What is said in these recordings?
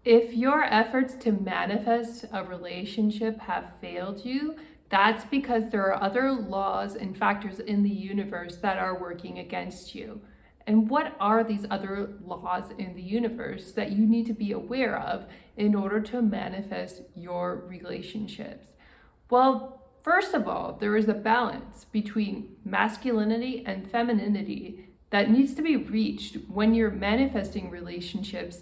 If your efforts to manifest a relationship have failed you, that's because there are other laws and factors in the universe that are working against you. And what are these other laws in the universe that you need to be aware of in order to manifest your relationships? Well, first of all, there is a balance between masculinity and femininity that needs to be reached when you're manifesting relationships.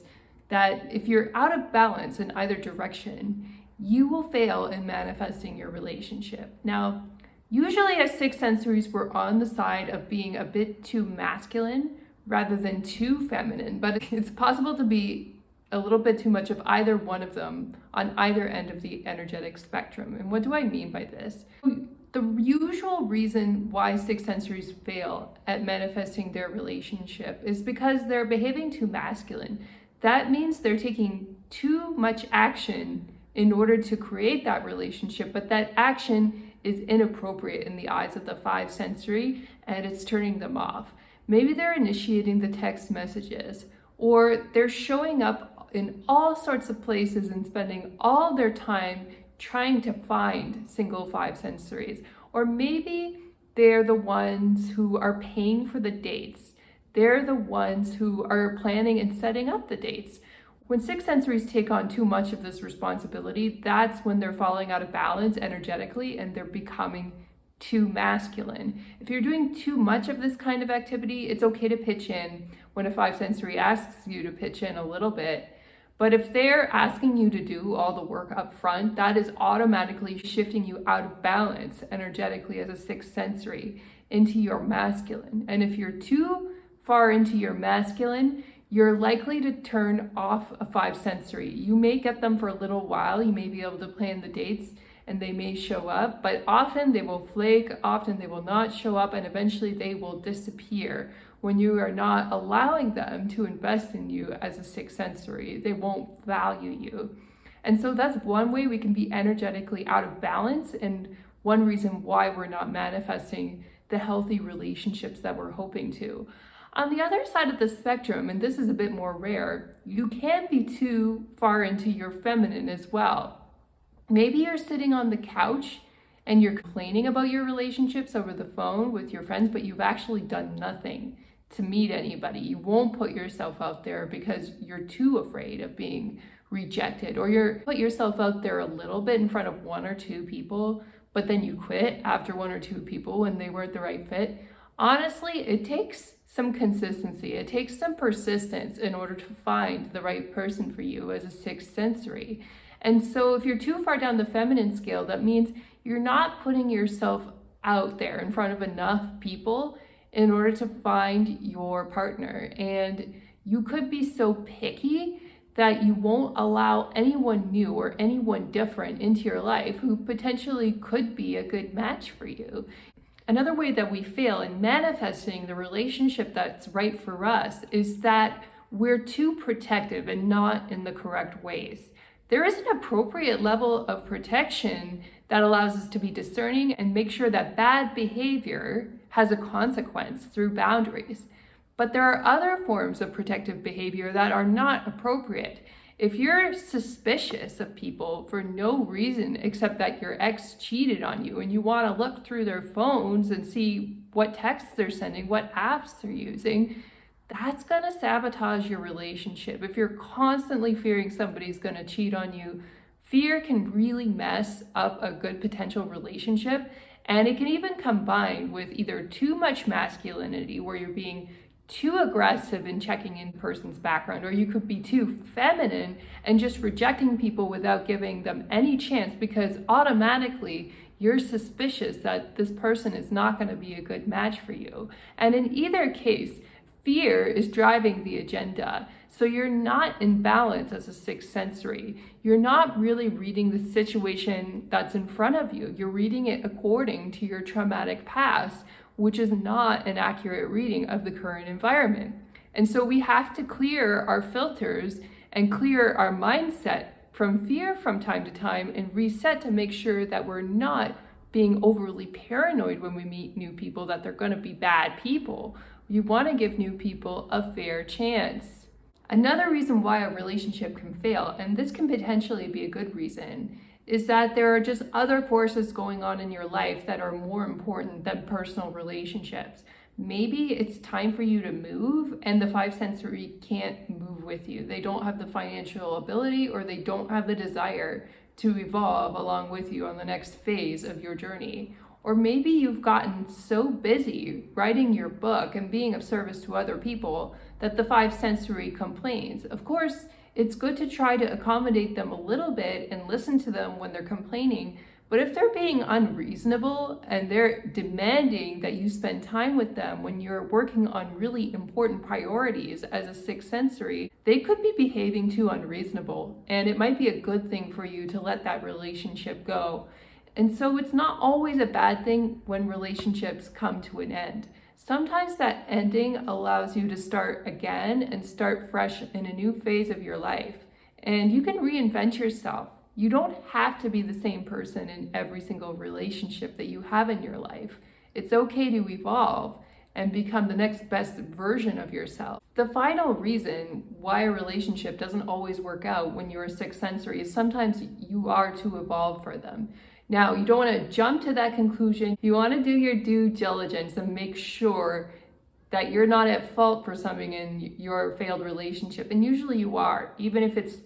That if you're out of balance in either direction, you will fail in manifesting your relationship. Now, usually as six sensories, we're on the side of being a bit too masculine rather than too feminine, but it's possible to be a little bit too much of either one of them on either end of the energetic spectrum. And what do I mean by this? The usual reason why six sensories fail at manifesting their relationship is because they're behaving too masculine. That means they're taking too much action in order to create that relationship, but that action is inappropriate in the eyes of the five sensory and it's turning them off. Maybe they're initiating the text messages, or they're showing up in all sorts of places and spending all their time trying to find single five sensories. Or maybe they're the ones who are paying for the dates. They're the ones who are planning and setting up the dates. When six sensories take on too much of this responsibility, that's when they're falling out of balance energetically and they're becoming too masculine. If you're doing too much of this kind of activity, it's okay to pitch in when a five sensory asks you to pitch in a little bit. But if they're asking you to do all the work up front, that is automatically shifting you out of balance energetically as a sixth sensory into your masculine. And if you're too far into your masculine, you're likely to turn off a five sensory. You may get them for a little while, you may be able to plan the dates and they may show up, but often they will flake, often they will not show up, and eventually they will disappear when you are not allowing them to invest in you as a sixth sensory. They won't value you. And so that's one way we can be energetically out of balance, and one reason why we're not manifesting the healthy relationships that we're hoping to. On the other side of the spectrum, and this is a bit more rare, you can be too far into your feminine as well. Maybe you're sitting on the couch and you're complaining about your relationships over the phone with your friends, but you've actually done nothing to meet anybody. You won't put yourself out there because you're too afraid of being rejected, or you're put yourself out there a little bit in front of one or two people, but then you quit after one or two people when they weren't the right fit. Honestly, it takes some consistency. It takes some persistence in order to find the right person for you as a sixth sensory. And so if you're too far down the feminine scale, that means you're not putting yourself out there in front of enough people in order to find your partner. And you could be so picky that you won't allow anyone new or anyone different into your life who potentially could be a good match for you. Another way that we fail in manifesting the relationship that's right for us is that we're too protective and not in the correct ways. There is an appropriate level of protection that allows us to be discerning and make sure that bad behavior has a consequence through boundaries. But there are other forms of protective behavior that are not appropriate. If you're suspicious of people for no reason except that your ex cheated on you and you want to look through their phones and see what texts they're sending, what apps they're using, that's going to sabotage your relationship. If you're constantly fearing somebody's going to cheat on you, fear can really mess up a good potential relationship. And it can even combine with either too much masculinity, where you're being too aggressive in checking in person's background, or you could be too feminine and just rejecting people without giving them any chance because automatically you're suspicious that this person is not going to be a good match for you. And in either case, fear is driving the agenda. So you're not in balance as a sixth sensory. You're not really reading the situation that's in front of you. You're reading it according to your traumatic past, which is not an accurate reading of the current environment. And so we have to clear our filters and clear our mindset from fear from time to time and reset to make sure that we're not being overly paranoid when we meet new people, that they're going to be bad people. You want to give new people a fair chance. Another reason why a relationship can fail, and this can potentially be a good reason, is that there are just other forces going on in your life that are more important than personal relationships. Maybe it's time for you to move and the five sensory can't move with you. They don't have the financial ability or they don't have the desire to evolve along with you on the next phase of your journey. Or maybe you've gotten so busy writing your book and being of service to other people that the five sensory complains. Of course, it's good to try to accommodate them a little bit and listen to them when they're complaining. But if they're being unreasonable and they're demanding that you spend time with them when you're working on really important priorities as a sixth sensory, they could be behaving too unreasonable. And it might be a good thing for you to let that relationship go. And so it's not always a bad thing when relationships come to an end. Sometimes that ending allows you to start again and start fresh in a new phase of your life. And you can reinvent yourself. You don't have to be the same person in every single relationship that you have in your life. It's okay to evolve and become the next best version of yourself. The final reason why a relationship doesn't always work out when you're a sixth sensory is sometimes you are too evolved for them. Now, you don't want to jump to that conclusion. You want to do your due diligence and make sure that you're not at fault for something in your failed relationship. And usually you are, even if it's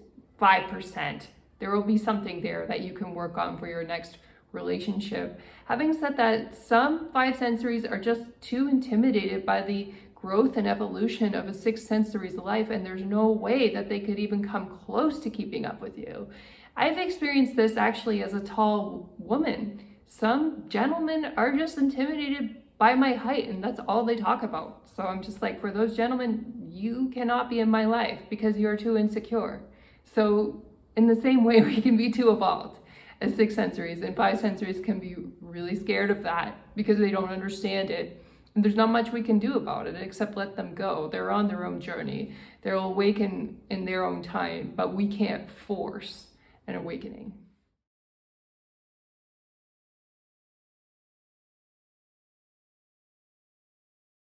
5%. There will be something there that you can work on for your next relationship. Having said that, some five sensories are just too intimidated by the growth and evolution of a sixth sensory's life, and there's no way that they could even come close to keeping up with you. I've experienced this actually as a tall woman. Some gentlemen are just intimidated by my height, and that's all they talk about. So I'm just like, for those gentlemen, you cannot be in my life because you're too insecure. So in the same way, we can be too evolved as six sensories, and five sensories can be really scared of that because they don't understand it. And there's not much we can do about it except let them go. They're on their own journey. They'll awaken in their own time, but we can't force an awakening.